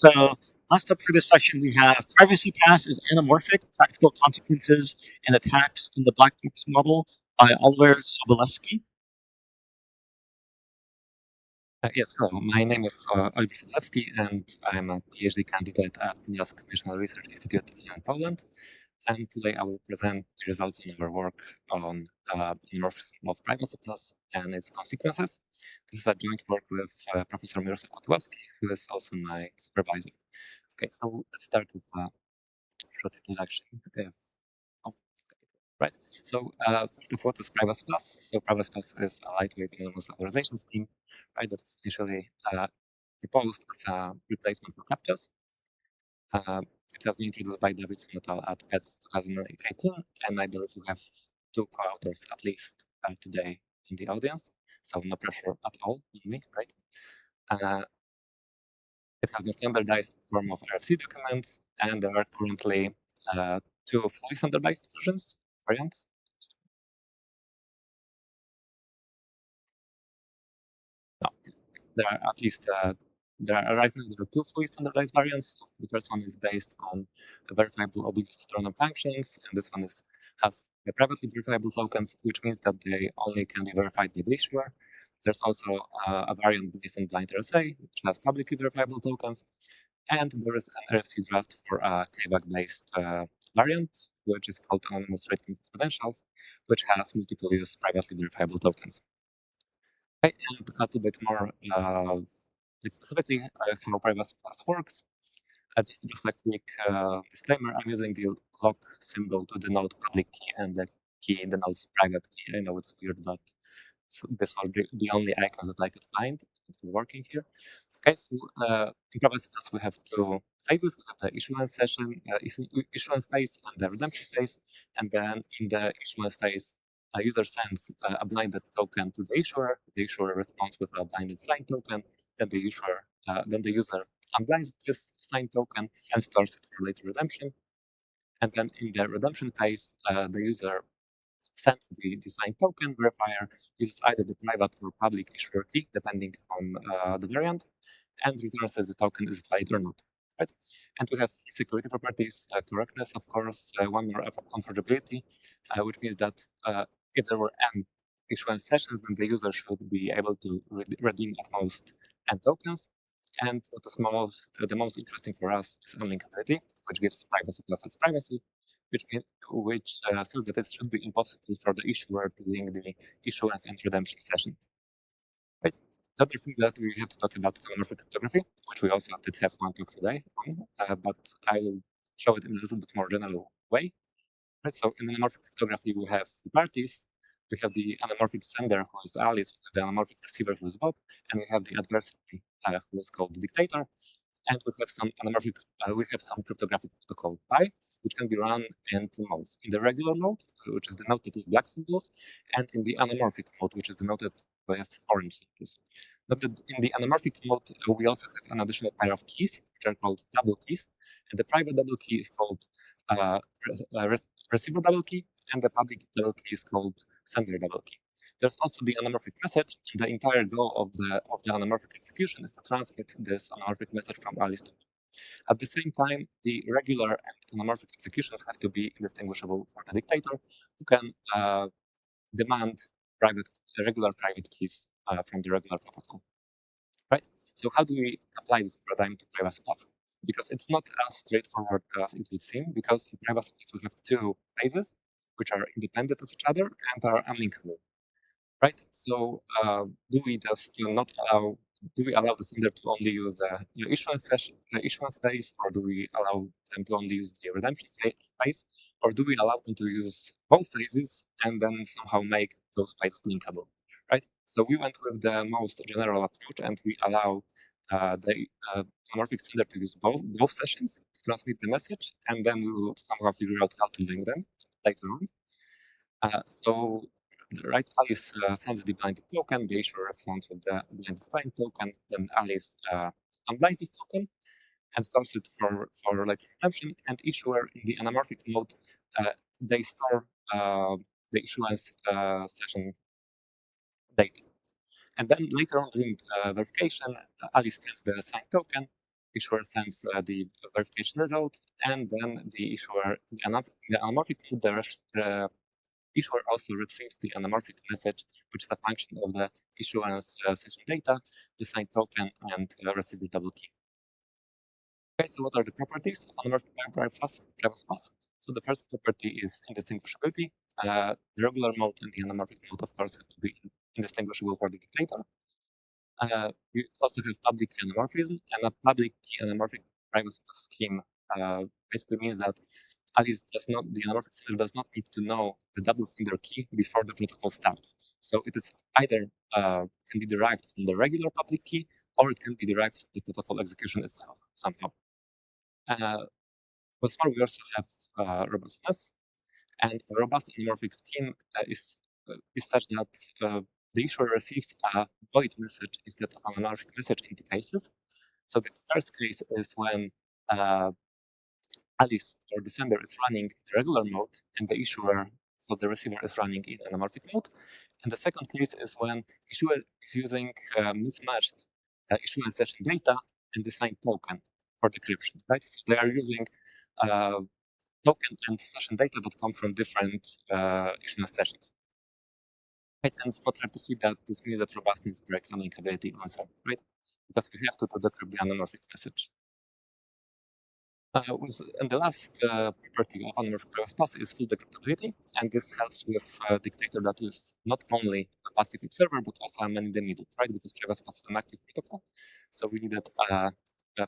So last up for this section, we have privacy pass is anamorphic, practical consequences and attacks in the black box model by Oliver Sobolewski. Yes, hello. My name is Oliver Sobolewski, and I'm a PhD candidate at NASK National Research Institute in Poland. And today I will present the results of our work on anamorphism of privacy pass and its consequences. This is a joint work with Professor Mirosław Kutyłowski, who is also my supervisor. Okay, so let's start with a short introduction. Oh, right. So first of all, is Privacy Plus. So Privacy Plus is a lightweight anonymous authorization scheme, right? That was initially proposed as a replacement for CAPTCHAs. It has been introduced by David Smetal at PETS 2018, and I believe we have two co-authors at least today in the audience. So no pressure at all on me, right? It has been standardized in the form of RFC documents, and there are currently two fully standardized variants. No, there are at least right now there are two fully standardized variants. The first one is based on verifiable oblivious random functions, and this one has privately verifiable tokens, which means that they only can be verified by the issuer. There's also a variant based on blind RSA, which has publicly verifiable tokens, and there is an RFC draft for a KVAC-based variant, which is called anonymous rating credentials, which has multiple use privately verifiable tokens. Okay, and a little bit more specifically how Privacy Plus works. Just a quick disclaimer, I'm using the lock symbol to denote public key, and the key denotes private key. I know it's weird, but this was the only icons that I could find for working here. Okay, so in Privacy Plus we have two phases. We have the issuance session, issuance phase, and the redemption phase. And then in the issuance phase, a user sends a blinded token to the issuer. The issuer responds with a blinded signed token. Then the user unblinds this signed token and stores it for later redemption. And then in the redemption phase, the user sends the signed token. Verifier uses either the private or public issuer key, depending on the variant, and returns if the token is valid or not. Right? And we have security properties, correctness, of course, one more on forgeability, which means that if there were n issuance sessions, then the user should be able to redeem at most n tokens. And what is the most interesting for us is unlinkability, which gives privacy plus its privacy, which says that it should be impossible for the issuer to link the issuance and redemption sessions. Right? The other thing that we have to talk about is anamorphic cryptography, which we also did have one talk today on, but I will show it in a little bit more general way. Right, so in anamorphic cryptography, we have the parties. We have the anamorphic sender, who is Alice, the anamorphic receiver, who is Bob, and we have the adversary, who is called the dictator. And we have some anamorphic, we have some cryptographic protocol pi, which can be run in two modes: in the regular mode, which is denoted with black symbols, and in the anamorphic mode, which is denoted with orange symbols. Noted in the anamorphic mode, we also have an additional pair of keys, which are called double keys, and the private double key is called receiver double key, and the public double key is called sender double key. There's also the anamorphic message. The entire goal of the anamorphic execution is to transmit this anamorphic message from Alice to Bob. At the same time, the regular and anamorphic executions have to be indistinguishable for the dictator, who can demand regular private keys from the regular protocol. Right? So how do we apply this paradigm to Privacy Plus? Because it's not as straightforward as it would seem, because in Privacy Plus we have two phases, which are independent of each other and are unlinkable. Right? So do we allow the sender to only use the issuance phase, or do we allow them to only use the redemption phase, or do we allow them to use both phases and then somehow make those phases linkable? Right? So we went with the most general approach, and we allow the anamorphic sender to use both sessions to transmit the message, and then we will somehow figure out how to link them later on. So right, Alice sends the blinded token, the issuer responds with the blinded signed token, then Alice unblinds this token and stores it for later redemption, and issuer in the anamorphic mode, they store the issuance session data. And then later on during verification, Alice sends the signed token, issuer sends the verification result, and then the anamorphic mode, the issuer also retrieves the anamorphic message, which is a function of the issuance session data, the signed token, and receiver double key. Okay, so what are the properties of anamorphic private pass? So the first property is indistinguishability. The regular mode and the anamorphic mode, of course, have to be indistinguishable for the dictator. We also have public key anamorphism, and a public key anamorphic privacy scheme basically means that Alice the anamorphic sender does not need to know the double sender key before the protocol starts. So it is either can be derived from the regular public key, or it can be derived from the protocol execution itself somehow. What's more, we also have robustness, and a robust anamorphic scheme is such that the issuer receives a void message instead of an anamorphic message in the cases. So the first case is when Alice or the sender is running in regular mode and the issuer, so the receiver, is running in anamorphic mode. And the second case is when issuer is using mismatched issuance session data and the signed token for decryption, right? So they are using token and session data that come from different issuance sessions. Right, and it's not hard to see that this means that robustness breaks unlinkability on some, right? Because we have to decrypt the anamorphic message. And the last property of anamorphic private path is full decryptability, and this helps with dictator that is not only a passive observer but also a man in the middle, right? Because private path is an active protocol, so we needed a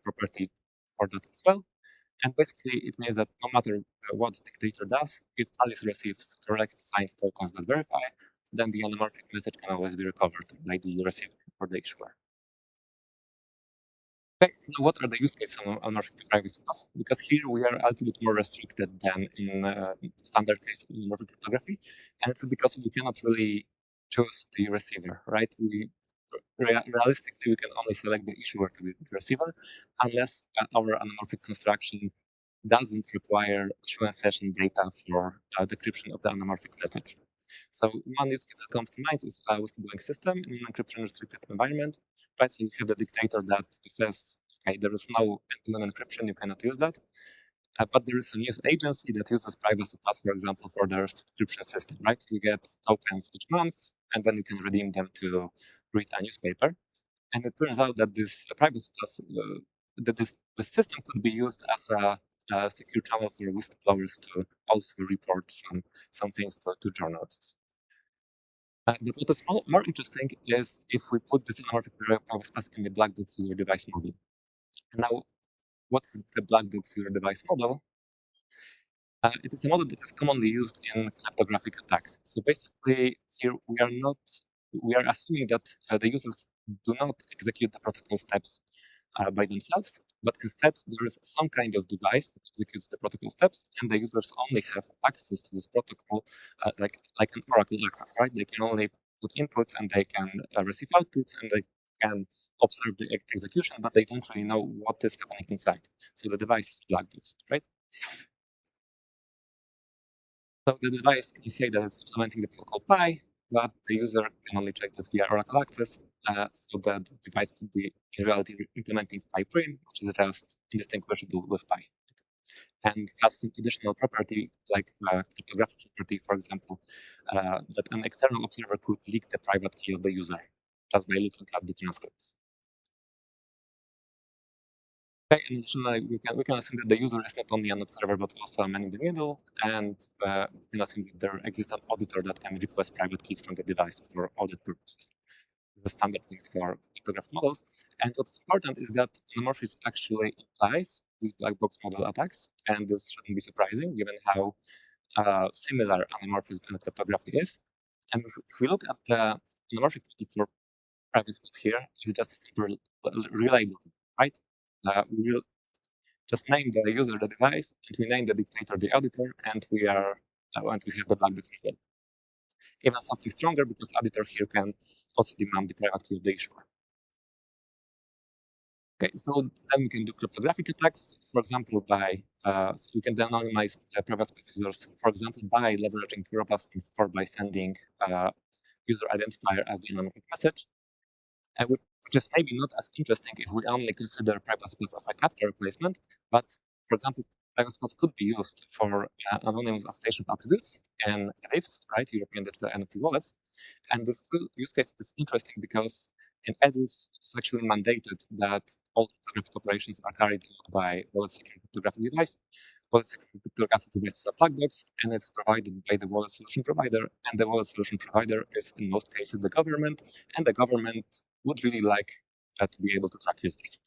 property for that as well. And basically, it means that no matter what dictator does, if Alice receives correct signed tokens that verify, then the anamorphic message can always be recovered by the receiver or the issuer. Okay, so what are the use cases of anamorphic privacy paths? Because here we are a little bit more restricted than in standard case of anamorphic cryptography, and it's because we cannot really choose the receiver, right? Realistically, we can only select the issuer to be the receiver, unless our anamorphic construction doesn't require issuance session data for decryption of the anamorphic message. So one use case that comes to mind is a whistleblowing system in an encryption restricted environment. Right, so you have the dictator that says, okay, there is no end-to-end encryption, you cannot use that. But there is a news agency that uses privacy paths, for example, for their subscription system, right? You get tokens each month, and then you can redeem them to read a newspaper. And it turns out that this privacy path, that this system could be used as a secure channel for whistleblowers to also report some things to journalists. But what is more interesting is if we put this anamorphic privacy path in the black box user device model. And now, what is the black box user device model? It is a model that is commonly used in cryptographic attacks. So basically, here we are assuming that the users do not execute the protocol steps by themselves, but instead there is some kind of device that executes the protocol steps, and the users only have access to this protocol like an oracle access, right? They can only put inputs and they can receive outputs and they can observe the execution, but they don't really know what is happening inside. So the device is a black box, right? So the device can say that it's implementing the protocol pi, but the user can only check this via oracle access. So the device could be in reality implementing pi prim, which is just indistinguishable with pi, and has some additional property like cryptographic property, for example, that an external observer could leak the private key of the user just by looking at the transcripts. Okay, and additionally, we can assume that the user is not only an observer but also a man in the middle, and we can assume that there exists an auditor that can request private keys from the device for audit purposes. The standard thing for cryptographic models. And what's important is that anamorphism actually implies these black box model attacks, and this shouldn't be surprising given how similar anamorphism and cryptography is. And if we look at the anamorphic for privacy here, it's just a simple reliability, right? We will just name the user the device, and we name the dictator the auditor, and we have the black box model. Even something stronger because auditor here can also demand the private key of the issuer. Okay, so then we can do cryptographic attacks, for example, by so we can de-anonymize private space users, for example, by leveraging robustness or by sending user identifier as the anamorphic message. And which is maybe not as interesting if we only consider private space as a capture replacement, but for example, private space could be used for anonymous attestation attributes and EDIFs, right, European Digital Identity Wallets. And this use case is interesting because in EDIFs, it's actually mandated that all cryptographic operations are carried out by wallet securing cryptographic device. Wallet securing cryptographic device is a black box, and it's provided by the wallet solution provider. And the wallet solution provider is, in most cases, the government. And the government would really like to be able to track users.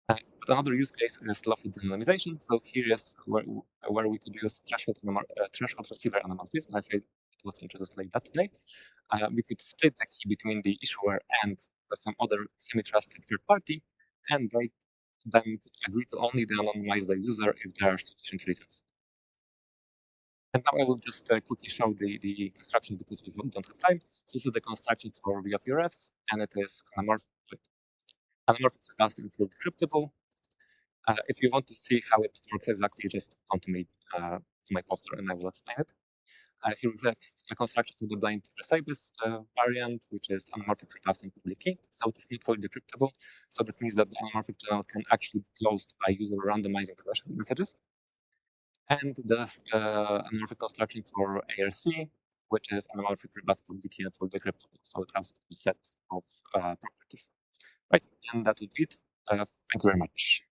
But another use case is lawful anonymization. So here is where we could use threshold receiver anamorphism. I think it was introduced like that today. We could split the key between the issuer and some other semi-trusted third party, and they then could agree to only de-anonymize the user if there are sufficient reasons. And now I will just quickly show the construction because we don't have time. So this is the construction for VLPRFs, and it is anamorphic cast and field decryptable. If you want to see how it works exactly, just come to me to my poster and I will explain it. Here we have a construction for the blind Resibus variant, which is anamorphic recast and public key. So it is not fully decryptable. So that means that the anamorphic channel can actually be closed by user randomizing the rest of the messages. And the anamorphic construction for ARC, which is anamorphic recast public key and fully decryptable. So it has a set of properties. Right, and that would be it. Thank you very much.